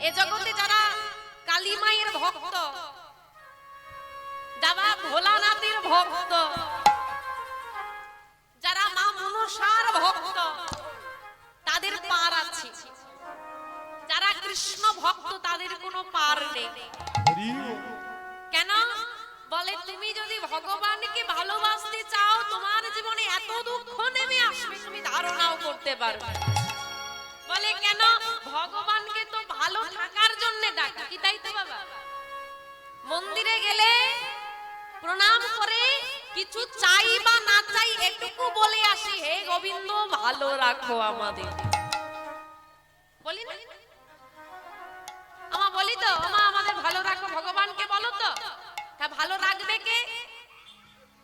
এ জগতে যারা কালী মায়ের ভক্ত, বাবা ভোলানাথের ভক্ত, যারা মা মনসার ভক্ত, তাদের পার আছে। যারা কৃষ্ণ ভক্ত তাদের কোনো পার নেই। কেন বলে, তুমি যদি ভগবানকে ভালোবাসতে চাও, তোমার জীবনে এত দুঃখ নেমে আসবে তুমি ধারণাও করতে পারবে। বলে কেন, ভগবানকে তো ভালো থাকার জন্য ডাকা, কি তাই তো বাবা? মন্দিরে গেলে প্রণাম করে কিছু চাই বা না চাই এটুকু বলে আসি, হে গোবিন্দ ভালো রাখো আমাদের। বলি না আমা, বলি তো আমা আমাদের ভালো রাখো, ভগবানকে বলো তো। তা ভালো রাখবে কে?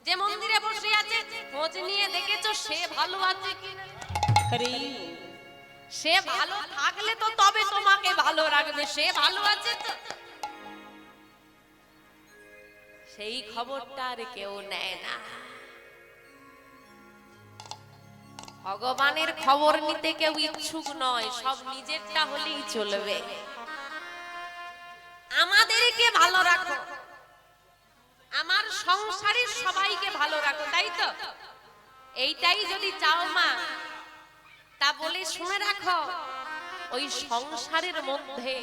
যে মন্দিরে বসে আছে খোঁজ নিয়ে দেখেছো সে ভালো আছে কিনা? সে ভালো থাকলে তো তবে তোমাকে ভালো রাখবে। সে ভালো আছে তো, সেই খবরটা আর কেউ নেয় না। ভগবানের খবর নিতে কেউ ইচ্ছুক নয়, সব নিজেরটা হলেই চলবে। আমাদেরকে ভালো রাখো, আমার সংসারের সবাইকে ভালো রাখো, তাই তো? এইটাই যদি চাও মা, তা বলে শুনে রাখো, ওই সংসারের মধ্যে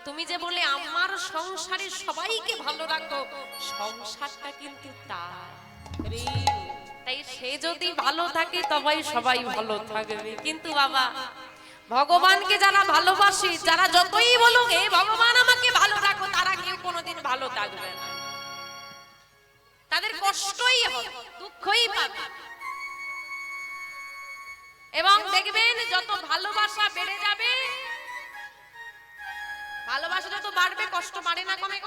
তুমি যে বলে আমার সংসারের সবাইকে ভালো রাখো, সংসারটা কিন্তু তার। তাই সে যদি ভালো থাকে তবেই সবাই ভালো থাকবে। কিন্তু বাবা, ভগবানকে যারা ভালোবাসে, যারা যতই বলুক হে ভগবান আমাকে ভালো রাখো, তারা কেউ কোনোদিন ভালো থাকবে না। তাদের কষ্টই হবে, দুঃখই পাবে। এবং দেখবেন যত ভালোবাসা বেড়ে যাবে, ভালোবাসা যত বাড়বে, কষ্ট বাড়ে না কমে?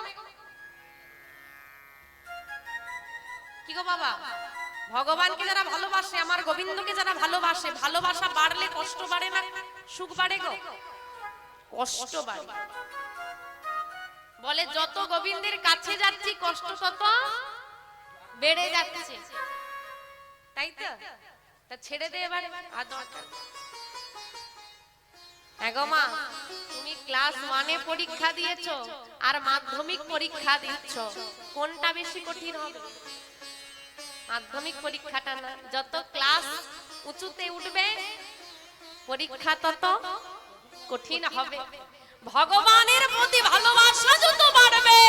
কি গো বাবা, ভগবানকে যারা ভালোবাসে, আমার গোবিন্দকে যারা ভালোবাসে, ভালোবাসা বাড়লে কষ্ট বাড়ে না, সুখ বাড়ে গো? কষ্ট বাড়ে। বলে যত গোবিন্দের কাছে যাচ্ছি কষ্ট তত বেড়ে যাচ্ছে, তাই তো? তা ছেড়ে দে এবারে আর দরকার। এগো মা, তুমি ক্লাস 1-এ পরীক্ষা দিয়েছো আর মাধ্যমিক পরীক্ষা দিচ্ছ, কোনটা বেশি কঠিন হবে? মাধ্যমিক পরীক্ষাটা না? যত ক্লাস উঁচুতে উঠবে পরীক্ষা তত কঠিন হবে। ভগবানের প্রতি ভালোবাসা যত বাড়বে,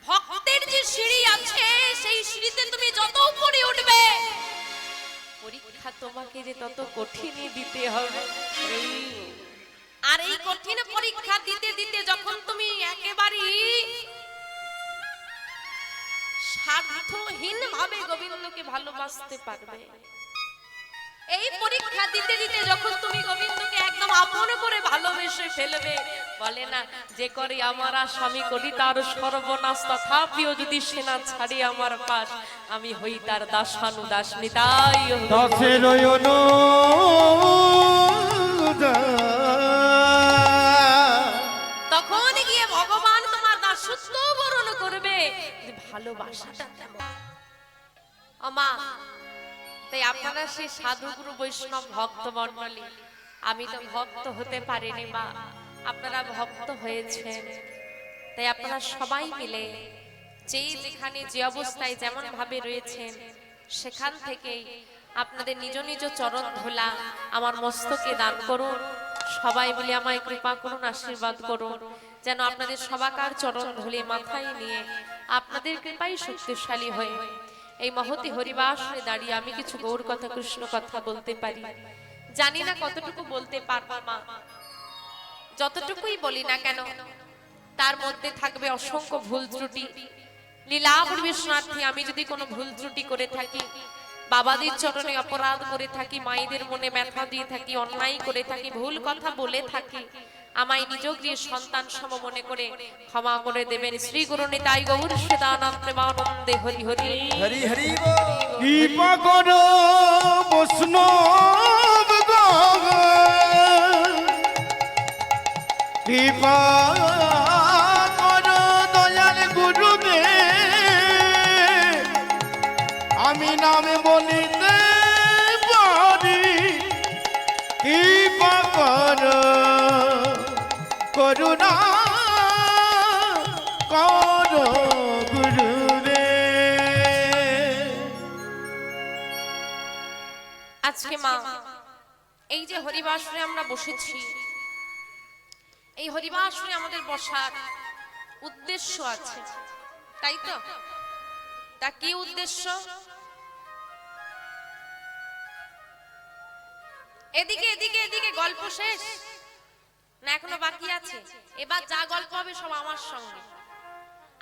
ভক্তের যে সিঁড়ি আছে সেই সিঁড়িতে তুমি যত উপরে উঠবে, পরীক্ষা তোমাকে যে তত কঠিনই দিতে হবে। আর এই কঠিন পরীক্ষা দিতে দিতে যখন তুমি একেবারেই স্বার্থহীন ভাবে গোবিন্দকে ভালোবাসতে পারবে, এই পরীক্ষা দিতে দিতে যখন তুমি গোবিন্দকে একদম আপন করে ভালোবেসে ফেলবে, বলে না যে করে আমার স্বামী করি তার সর্বনাশ, তথাপিও যদি সেনা ছাড়ি আমার পাশ, আমি হই তার দাসানুদাসিনী। তাই তখন গিয়ে ভগবান তোমার দাসত্ব বরণ করবে। ভালোবাসাটা আমা, তাই আপনারা সেই সাধুগুরু বৈষ্ণব ভক্ত মণ্ডলী, আমি তো ভক্ত হতে পারিনি মা, আপনারা ভক্ত হয়েছেন। তাই আপনারা সবাই মিলে যেই যেখানে যে অবস্থায় যেমন ভাবে রয়েছেন, সেখান থেকেই আপনাদের নিজ নিজ চরণ ধুলা আমার মস্তকে দান করুন। সবাই মিলে আমায় কৃপা করুন, আশীর্বাদ করুন, যেন আপনাদের সবাকার চরণ ধুলে মাথায় নিয়ে আপনাদের কৃপায় শক্তিশালী হয়ে এই মহতি হরিবাসে দাঁড়িয়ে আমি কিছু গৌর কথা, কৃষ্ণ কথা বলতে পারি। জানি না কতটুকু বলতে পারবো মা, যতটুকুই বলি না কেন তার মধ্যে থাকবে অসংখ্য ভুল ত্রুটি। লীলা পরিবেশনার্থে আমি যদি কোনো ভুল ত্রুটি করে থাকি, বাবাদের চরণে অপরাধ করে থাকি, মায়েদের মনে ব্যথা দিয়ে থাকি, অন্যায় করে থাকি, ভুল কথা বলে থাকি, আমায় নিজ গৃহের সন্তান সম মনে করে ক্ষমা করে দেবেন। শ্রী গুরু নিতাই গৌর সদানন্দ প্রেমানন্দে হরি হরি হরি হরি কৃপা করো বৈষ্ণব কৃপা করো দয়াল গুরুদেব, আমি নামে বলিতে পারি কৃপা করো। করুণা করো গুরুরে। আজকে মা এই যে হরিবাসরে আমরা বসেছি, এই হরিবাসরে আমাদের বসার উদ্দেশ্য আছে, তাই তো? তা কি উদ্দেশ্য? এদিকে এদিকে এদিকে গল্প শেষ না এখনো বাকি আছে? এবার যা গল্প হবে সব আমার সঙ্গে।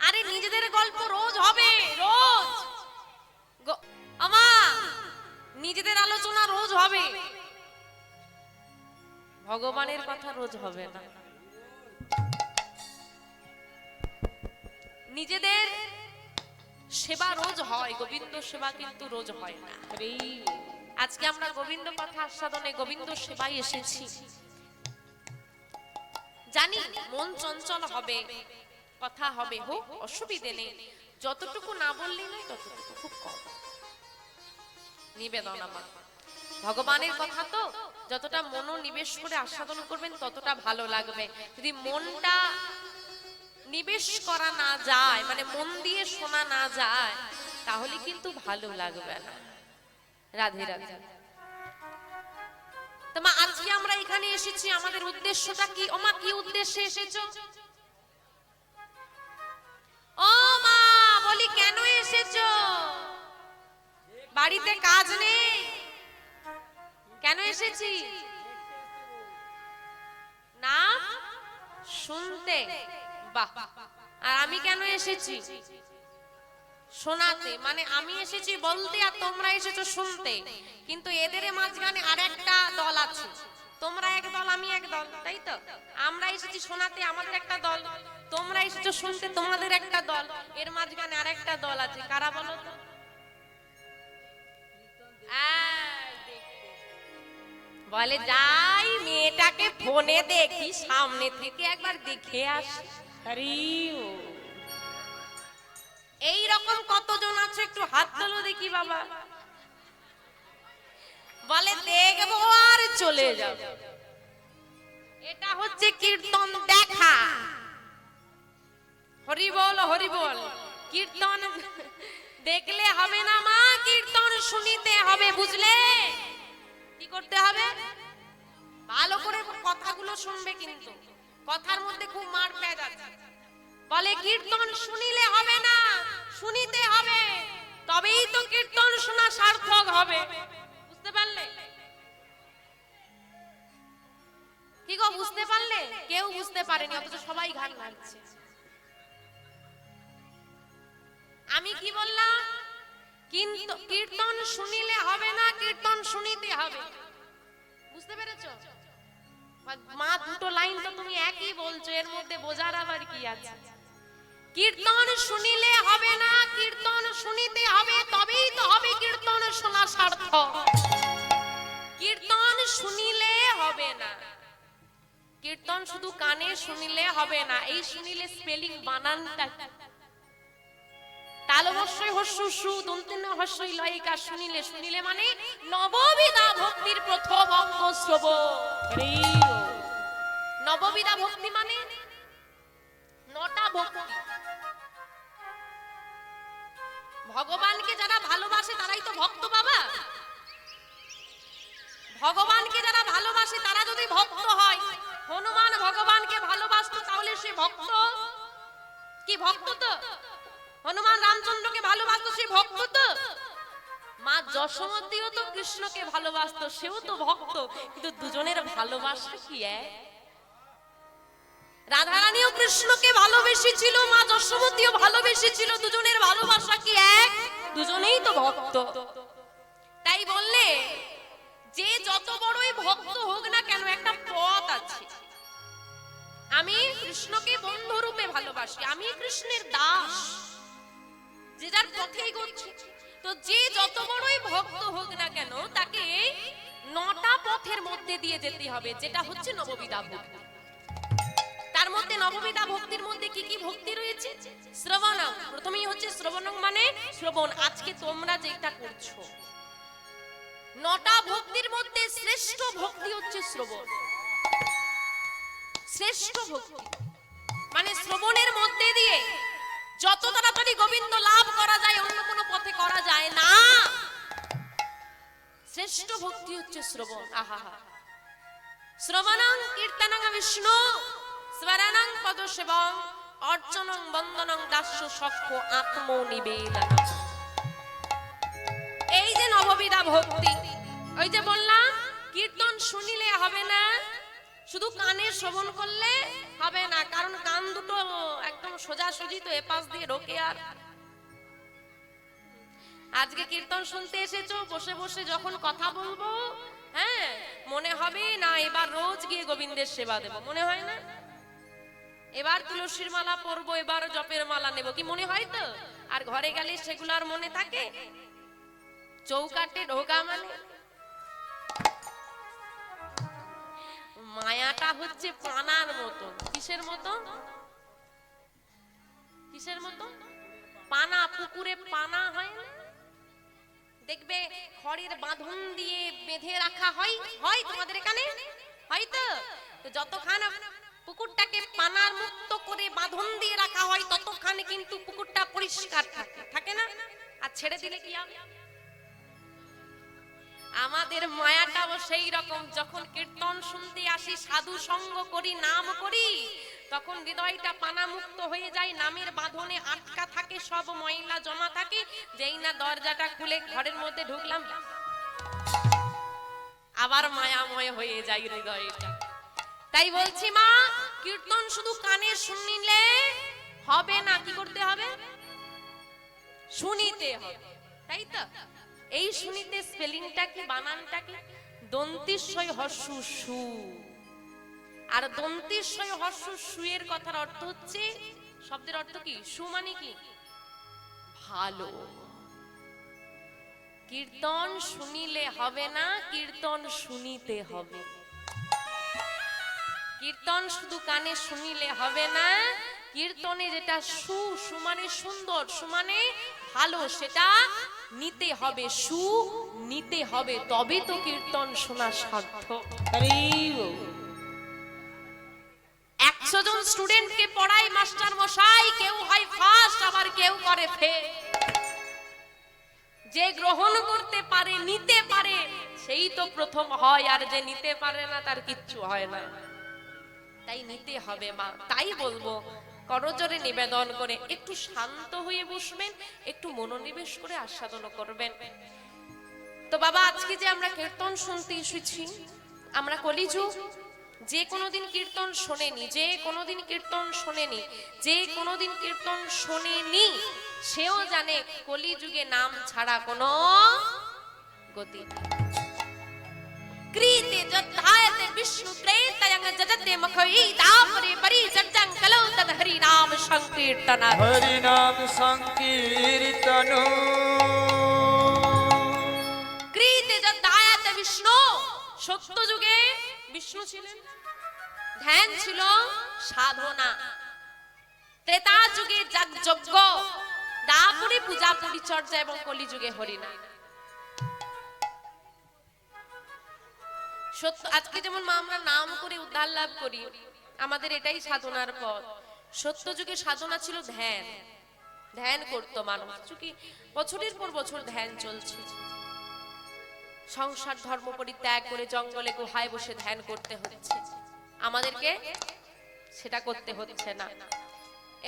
আরে নিজেদের গল্প রোজ হবে, রোজ আমা নিজেদের আলোচনা রোজ হবে, ভগবানের কথা রোজ হবে না। নিজেদের সেবা রোজ হয়, গোবিন্দ সেবা কিন্তু রোজ হয় না। আজকে আমরা গোবিন্দ কথা আস্বাদনে গোবিন্দ সেবায় এসেছি। জানি মন চঞ্চল হবে, কথা হবে, হোক অসুবিধে নেই, যতটুকু না বললেই নয় ততটুকু খুব কম নিবেদন আমার। ভগবানের কথা তো যতটা মনোনিবেশ করে আস্বাদন করবেন ততটা ভালো লাগবে। যদি মনটা নিবেশ করা না যায়, মানে মন দিয়ে শোনা না যায়, তাহলে কিন্তু ভালো লাগবে না। রাধে রাধে। তো মা আজকে আমরা এখানে এসেছি, আমাদের উদ্দেশ্যটা কি? ও মা কি উদ্দেশ্যে এসেছো? ও মা বলি কেন এসেছো? বাড়িতে কাজ নেই? কেন এসেছি? না শুনতে। বাহ। আর আমি কেন এসেছি? শোনাতে। মানে আমি এসেছি বলতে আর তোমরা এসেছো শুনতে। কিন্তু এদের মাঝখানে আরেকটা দল আছে, তোমরা এক দল আমি এক দল, তাই তো? আমরা এসেছি শোনাতে, আমাদের একটা দল, তোমরা এসেছো শুনতে, তোমাদের একটা দল, এর মাঝখানে আরেকটা দল আছে, কারা বলো তো? বলে যাই মেয়েটাকে ফোনে দেখি, সামনে থেকে একবার দেখে আসি। এই রকম কতজন আছে একটু হাত তোলো দেখি বাবা। বলে দেখবো আর চলে যাব। এটা হচ্ছে কীর্তন দেখা। হরি বল হরি বল। কীর্তন দেখলে হবে না মা, কীর্তন শুনিতে হবে, বুঝলে? কি করতে হবে? ভালো করে কথাগুলো শুনবে, কিন্তু কথার মধ্যে খুব মার প্যাচ আছে। বলে কীর্তন শুনিলে হবে না, শুনিতে হবে, তবেই তো কীর্তন শোনা সার্থক হবে। বুঝতে পারলে? কি গো বুঝতে পারলে? কেউ বুঝতে পারেনি, অথচ সবাই গান গাইছে। আমি কি বললাম? কিন্তু কীর্তন শুনিলে হবে না, কীর্তন শুনিতে হবে। বুঝতে পেরেছো? মা দুটো লাইন তো তুমি একই বলছো, এর মধ্যে বোঝার আবার কি আছে? কীর্তন শুনিলে হবে না, কীর্তন শুনিতে হবে, তবেই তো হবে কীর্তন শোনা সার্থক। কীর্তন শুনিলে হবে না, কীর্তন শুধু কানে শুনিলে হবে না। এই শুনিলে স্পেলিং বানানটা তালবস্যই হস্যু সু দন্তেন হস্যই লয়িকা। শুনিলে, শুনিলে মানে নববিধা ভক্তির প্রথম অঙ্গ শ্রবণ। নববিধা ভক্তি মানে নটা ভক্তি। ভগবানকে যারা ভালোবাসে তারাই তো ভক্ত বাবা। ভগবানকে যারা ভালোবাসে তারা যদি ভক্ত হয়, হনুমান ভগবানকে ভালোবাসতো তাহলে সে ভক্ত কি? ভক্ত তো। হনুমান রামচন্দ্রকে ভালোবাসতো, সে ভক্ত তো। মা যশোমতীও তো কৃষ্ণকে ভালোবাসতো, সেও তো ভক্ত। কিন্তু দুজনের ভালোবাসা কি এক? রাধারানীও কৃষ্ণকে ভালোবেসেছিল, মা যশোমতীও ভালোবেসেছিল, দুজনের ভালোবাসা কি এক? দুজনেই তো ভক্ত। তাই বললে যে যত বড়ই ভক্ত হোক না কেন, একটা পথ আছে। আমি কৃষ্ণকে বন্ধু রূপে ভালোবাসি, আমি কৃষ্ণের দাস, যে যার পথেই গড়ছে। তো যে যত বড়ই ভক্ত হোক না কেন, তাকে নটা পথের মধ্যে দিয়ে যেতে হবে, যেটা হচ্ছে নববিধা ভক্তি। তার মধ্যে নববিধা ভক্তির মধ্যে কি কি ভক্তি রয়েছে? শ্রবণম, প্রথমেই হচ্ছে শ্রবণম মানে শ্রবণ। আজকে তোমরা যেটা করছো, নটা ভক্তির মধ্যে শ্রেষ্ঠ ভক্তি হচ্ছে শ্রবণ। শ্রেষ্ঠ ভক্তি। মানে শ্রবণের মধ্যে দিয়ে যত তাড়াতাড়ি গোবিন্দ লাভ করা যায় অন্য কোনো পথে করা যায় না। শ্রেষ্ঠ ভক্তি হচ্ছে শ্রবণ। আহা হা, শ্রবণং কীর্তনং বিষ্ণু স্মরণং পদসেবং অর্চনং বন্দনং দাস্য সখ্য আত্মনিবেদনং। এই যে নববিধা ভক্তি, ওই যে বললাম কীর্তন শুনিলে হবে না, শুধু কানে শ্রবণ করলে হবে না, কারণ কান দুটো একদম সোজাসুজি তো এপাশ দিয়ে ঢোকে। আর আজকে কীর্তন শুনতে এসেছো, বসে বসে যখন কথা বলবো, হ্যাঁ মনে হবে না এবার রোজ গিয়ে গোবিন্দের সেবা দেব, মনে হয় না? এবার তুলসীর মালা পরবো, এবার জপের মালা নেব, কি মনে হয় তো? আর ঘরে গেলে সেগুলো আর মনে থাকে? চৌকাটে ঢোকা মানে মায়াটা হচ্ছে পানার মতো। কিসের মতো? কিসের মতো? পানা, পুকুরে পানা হয় না, দেখবে খড়ের বাঁধন দিয়ে বেঁধে রাখা হয়, হয় তোমাদের এখানে হয় তো? যতক্ষণ পুকুরটাকে পানার মুক্ত করে বাঁধন দিয়ে রাখা হয় ততক্ষণে কিন্তু পুকুরটা পরিষ্কার থাকে, থাকে না? আর ছেড়ে দিলে কি হবে? আমাদের মায়াটাও সেই রকম। যখন কীর্তন শুনতে আসি, সাধু সঙ্গ করি, নাম করি, তখন হৃদয়টা পানামুক্ত হয়ে যায়, নামের বাঁধনে আটকা থাকে, সব ময়লা জমা থাকে। যেই না দরজাটা খুলে ঘরের মধ্যে ঢুকলাম, আবার মায়াময় হয়ে যায় হৃদয়টা। তাই বলছি মা, কীর্তন শুধু কানে শুনলে হবে না, কি করতে হবে? শুনিতে হবে, তাই তো? এই শুনিতে স্পেলিংটা কি, বানানটা কি? দন্তিস্বয় হর্ষু সু। আর দন্তিস্বয় হর্ষু সু এর কথার অর্থ হচ্ছে, শব্দের অর্থ কি? সু মানে কি? ভালো। কীর্তন শুনিলে হবে না, কীর্তন শুনিতে হবে। কীর্তন শুধু কানে শুনিলে হবে না, কীর্তনে যেটা সু, সু মানে সুন্দর, সু মানে ভালো, সেটা নিতে হবে, সু নিতে হবে, তবে তো কীর্তন শোনা সার্থক। 100 জন স্টুডেন্টকে পড়ায় মাস্টার মশাই, কেউ হয় ফার্স্ট, আবার কেউ করে ফেল। যে গ্রহণ করতে পারে, নিতে পারে, সেই তো প্রথম হয়, আর যে নিতে পারে না তার কিচ্ছু হয় না। তাই নিতে হবে মা। তাই বলবো করজোরে নিবেদন করে একটু শান্ত হয়ে বসবেন, একটু মনোনিবেশ করে আস্বাদন করবেন। তো বাবা, আজকে যে আমরা কীর্তন শুনতে এসেছি, আমরা কলিযুগ, যে কোনোদিন কীর্তন শোনেনি, যে কোনোদিন কীর্তন শোনেনি, যে কোনোদিন কীর্তন শোনেনি, সেও জানে কলিযুগে নাম ছাড়া কোনো গতি নেই। কৃতে যথায়তে বিষ্ণু প্রেতয়ং জজতে মুখৈ দাপরে পরিচর্যং কলৌ তদ হরি নাম সংকীর্তন। হরি নাম সংকীর্তন। কৃতে যথায়তে বিষ্ণু, সত্য যুগে বিষ্ণু ছিলেন, ধ্যান ছিল, সাধনা। ত্রেতা যুগে যাগযজ্ঞ, দাপরে পূজা পরিচর্যা, এবং কলিযুগে হরিনাম। সত্য, আজকে যেমন মা আমরা নাম করে উদ্ধার লাভ করি, আমাদের এটাই সাধনার পথ। সত্য যুগে সাধনা ছিল ধ্যান, ধ্যান করতো মানুষ, চুকি বছরের পর বছর ধ্যান চলছে। সংসার ধর্ম পরিত্যাগ করে জঙ্গলে গুহায় বসে ধ্যান করতে হচ্ছে, আমাদেরকে সেটা করতে হচ্ছে না।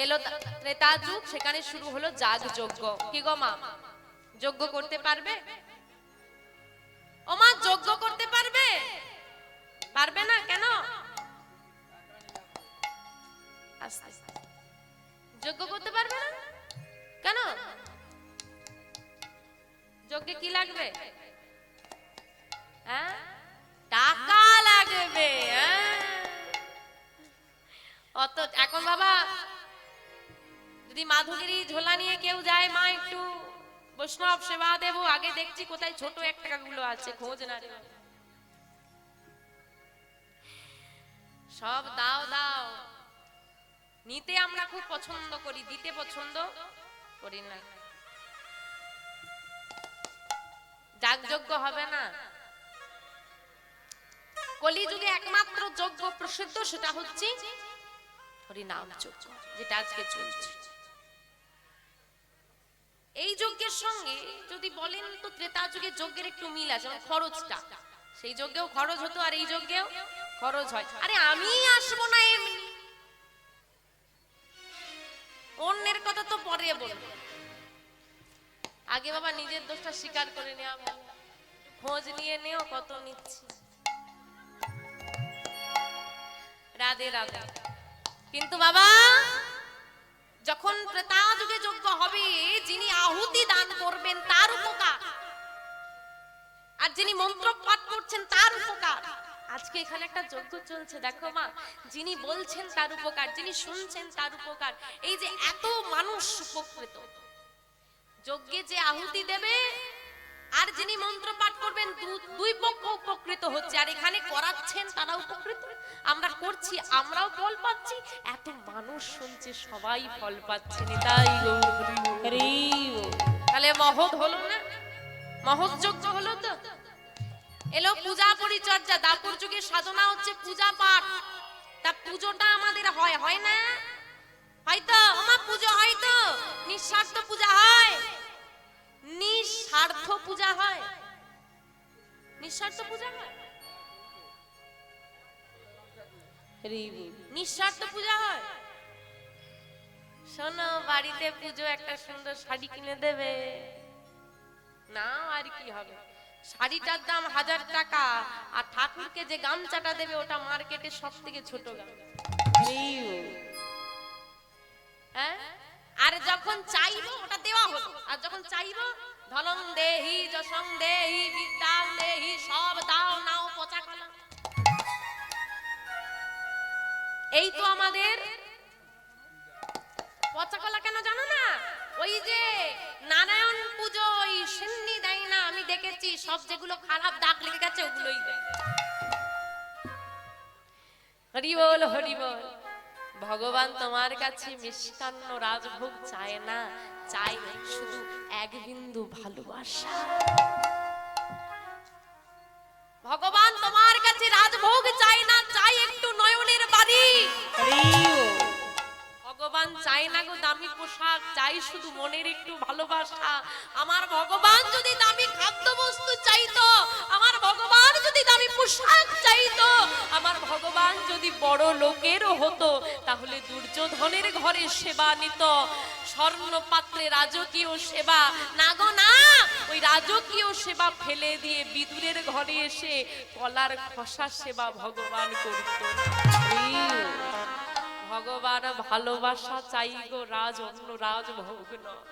এলো ত্রেতা যুগ, সেখানে শুরু হলো যাগযজ্ঞ। কি গো মা, যজ্ঞ করতে পারবে? ও মা, যজ্ঞ করতে পারবে? পারবে না কেন? যজ্ঞ করতে পারবে না কেন? যজ্ঞে কি লাগবে? হ্যাঁ, টাকা লাগবে। অত এখন বাবা, যদি মাধুগিরি ঝোলা নিয়ে কেউ যায়, মা একটু বৈষ্ণব সেবা দেবো, আগে দেখছি কোথায় ছোট 1 টাকা গুলো আছে, খোঁজ না রে। সব দাও দাও, নিতে আমরা খুব পছন্দ করি, দিতে পছন্দ করি না। যাগযজ্ঞ হবে না, কলিযুগে একমাত্র যজ্ঞ প্রসিদ্ধ, সেটা হচ্ছে হরিনাম যজ্ঞ, যেটা আজকে চলছে। এই যজ্ঞের সঙ্গে যদি বলেন তো ত্রেতা যুগে যজ্ঞের একটু মিল আছে, মানে খরচটা, সেই যজ্ঞেও খরচ হতো আর এই যজ্ঞেও খরচ হয়। আরে আমি আসবো না এমনি, অন্যের কথা তো পরে বলবো, আগে বাবা নিজের দোষটা স্বীকার করে নেওয়া ভালো। খোঁজ নিয়ে নেও কত নিচ্ছি। রাধে রাধে। কিন্তু বাবা যখন ত্রেতা যুগে যজ্ঞ হবে, যিনি আহুতি দান করবেন তার উপকার, আর যিনি মন্ত্র পাঠ করছেন তার উপকার। আজকে এখানে একটা যজ্ঞ চলছে, দেখো মা, যিনি বলছেন তার উপকার, যিনি শুনছেন তার উপকার। এই যে এত মানুষ উপকৃত, যজ্ঞে যে আহুতি দেবে আর যিনি মন্ত্র পাঠ করবেন, দুই পক্ষ উপকৃত হচ্ছে। আর এখানে করাচ্ছেন তারা উপকৃত, আমরা করছি আমরাও ফল পাচ্ছি, এত মানুষ শুনছে সবাই ফল পাচ্ছে। তাই তাহলে মহৎ হলো না, মহৎ যজ্ঞ হলো। তো এলো পূজা পরিচর্যা, দাপর যুগে সাধনা হচ্ছে পূজা পাঠ। তা পুজোটা আমাদের হয়, হয় না? হয়তো আমার পুজো হয়তো নিঃস্বার্থ পূজা হয়, নিঃস্বার্থ পূজা হয়, নিঃস্বার্থ পূজা হয়, নিঃস্বার্থ পূজা হয়। শোনো, বাড়িতে পুজো একটা সুন্দর শাড়ি কিনে দেবে না, আর কি হবে? শাড়িটার দাম 1000 টাকা, আর ঠাকুরকে যে গামছাটা দেবে ওটা মার্কেটের সব থেকে ছোট গামছা। হ্যাঁ, আর যখন চাইবো ওটা দেওয়া হলো, আর যখন চাইবো ধনং দেহি যশং দেহি বিদ্যাং দেহি, সব দাও নাও পচা কলা। এই তো আমাদের পচা কলা। কেন জানো না? ওই যে নারায়ণ পুজো ওই সিন্নি দেয় না, আমি দেখেছি সব যেগুলো খারাপ দাগ লেগে গেছে ওগুলোই দেয়। হরি বল হরি বল। ভগবান তোমার কাছে মিষ্টান্ন রাজভোগ চায় না, চাই শুধু এক বিন্দু ভালোবাসা। ভগবান তোমার কাছে রাজভোগ চায় না, চাই একটু নয়নের বাড়ি। ভগবান চাই না গো দামি পোশাক, চাই শুধু মনের একটু ভালোবাসা। আমার ভগবান যদি দামি খাদ্য বস্তু চাইতো, আমার ভগবান যদি দামি পোশাক চাইতো, আমার ভগবান যদি বড় লোকেরও হতো, তাহলে দুর্যোধনের ঘরে সেবা নিত, স্বর্ণ পাত্রে রাজকীয় সেবা না গো না। ওই রাজকীয় সেবা ফেলে দিয়ে বিদুরের ঘরে এসে কলার খোসা সেবা ভগবান করত। ভগবান ভালোবাসা চাই গো, রাজ অন্য রাজভোগ নয়।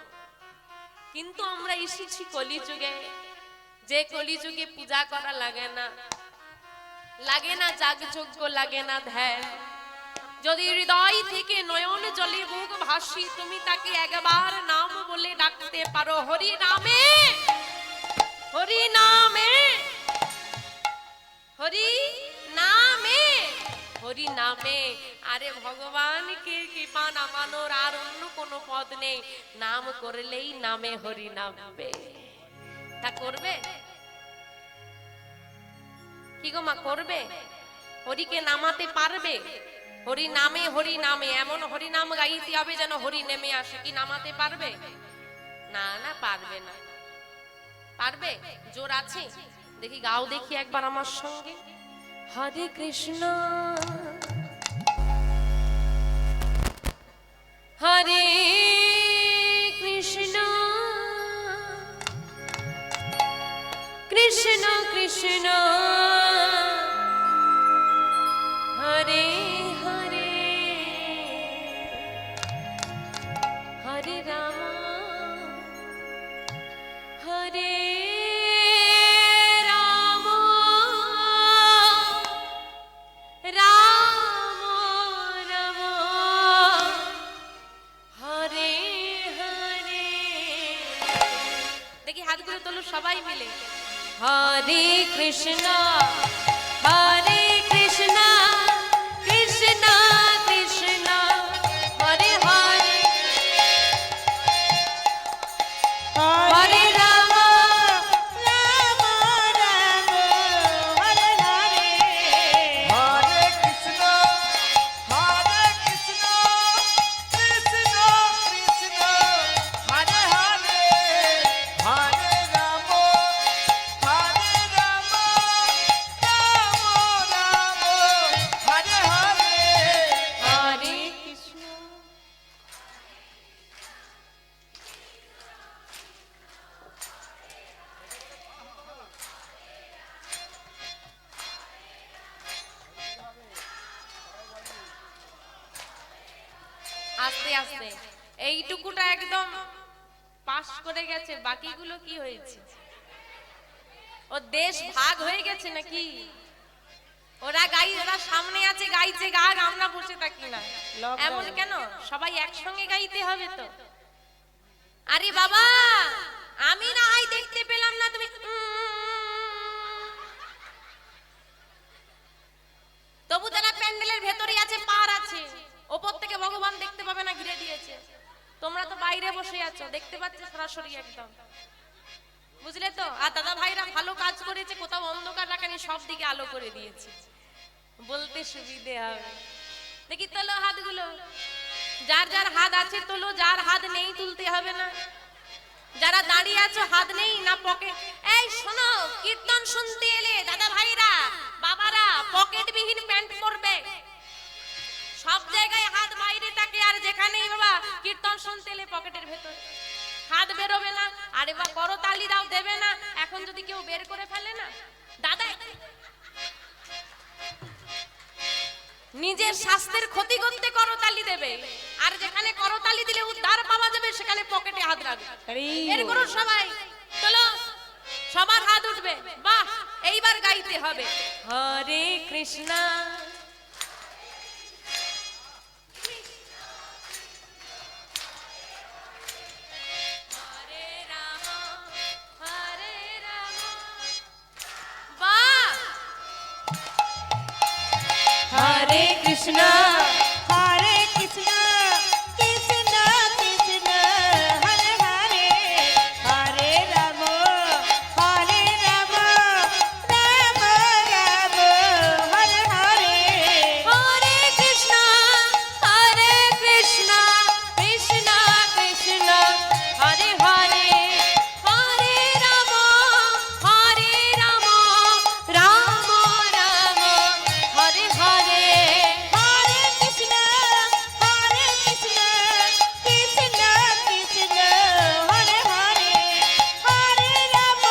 কিন্তু আমরা এসেছি কলিযুগে, যে কলিযুগে পূজা করা লাগে না, লাগে না যাগযজ্ঞ, লাগে না ধ্যান। যদি হৃদয় থেকে নয়ন জলে বুক ভাসি, তুমি তাকে একবার নাম বলে ডাকতে পারো, হরি নামে, হরি নামে, হরি নামে, হরি নামে। আরে ভগবানকে কৃপা নামানোর আর অন্য কোনো পদ নেই, নাম করলেই নামে হরি নামবে। তা করবে কি গো মা, করবে? হরিকে নামাতে পারবে? হরি নামে, হরি নামে, এমন হরি নাম গাইতে হবে যেন হরি নেমে আসে। কি নামাতে পারবে? না না, পারবে না। পারবে? জোর আছে? দেখি গাও দেখি একবার আমার সঙ্গে। হরে কৃষ্ণ হরে কৃষ্ণ কৃষ্ণ কৃষ্ণ হরে হরে, হরে রাম হরে রাম, রাম রাম হরে হরে। দেখি হাতগুলো তোলো সবাই মিলে। হরে কৃষ্ণ হরে কৃষ্ণ কৃষ্ণ কৃষ্ণ হরে হরে, হরে রাম রাম রাম হরে হরে, আস্তে আস্তে এইটুকুটা একদম পাস করে গেছে, বাকিগুলো কি হয়েছে? ও দেশ ভাগ হয়ে গেছে নাকি? ওরা ওরা সামনে আছে গাইছে গান, আমরা বসে থাকি না, এমন কেন? সবাই একসঙ্গে গাইতে হবে তো। আরে বাবা, আমি না হয় দেখতে পেলাম না, তুমি তবু তারা প্যান্ডেলের ভেতরে আছে, পার আছে, ওপর থেকে ভগবান দেখতে পাবে না, ঘিরে দিয়েছে। তোমরা তো বাইরে বসে আছো, দেখতে পাচ্ছ সরাসরি একদম, বুঝলে তো? আর দাদা ভাইরা ভালো কাজ করেছে, কোথাও অন্ধকার রাখেনি, সব দিকে আলো করে দিয়েছে, বলতে সুবিধে হবে। দেখি তোলো হাতগুলো, যার যার হাত আছে তোলো, যার হাত নেই তুলতে হবে না। যারা দাঁড়িয়ে আছো হাত নেই না পকেট, এই শোনো, কীর্তন শুনতে এলে দাদা ভাইরা বাবারা পকেটবিহীন প্যান্ট পরবে, সব জায়গায় হাত বাইরে থাকে, আর যেখানেই বাবা কীর্তন শুনতে এলে পকেটের ভেতর হাত বেরোবে না। আরে বা করতালি দাও, দেবে না। এখন যদি কেউ বের করে ফেলে না, দাদা নিজের স্বাস্থ্যের ক্ষতি করতে করতালি দেবে, আর যেখানে করতালি দিলে উদ্ধার পাওয়া যাবে সেখানে পকেটে হাত রাখবে। এর করো সবাই, চলো সবার হাত উঠবে। বাহ, এইবার গাইতে হবে হরে কৃষ্ণ হরে রাম হরে রাম। বাহ, হরে কৃষ্ণ হরে কৃষ্ণ কৃষ্ণ কৃষ্ণ হরে হরে, হরে রাম হরে রাম, রাম রাম হরে হরে। হরে কৃষ্ণ কৃষ্ণ কৃষ্ণ হরে হরে, হরে রাম রাম রাম হরে হরে। হরে কৃষ্ণ কৃষ্ণ কৃষ্ণ হরে হরে, হরে রাম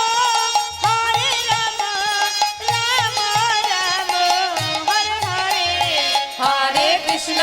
রাম রাম হরে হরে। হরে কৃষ্ণ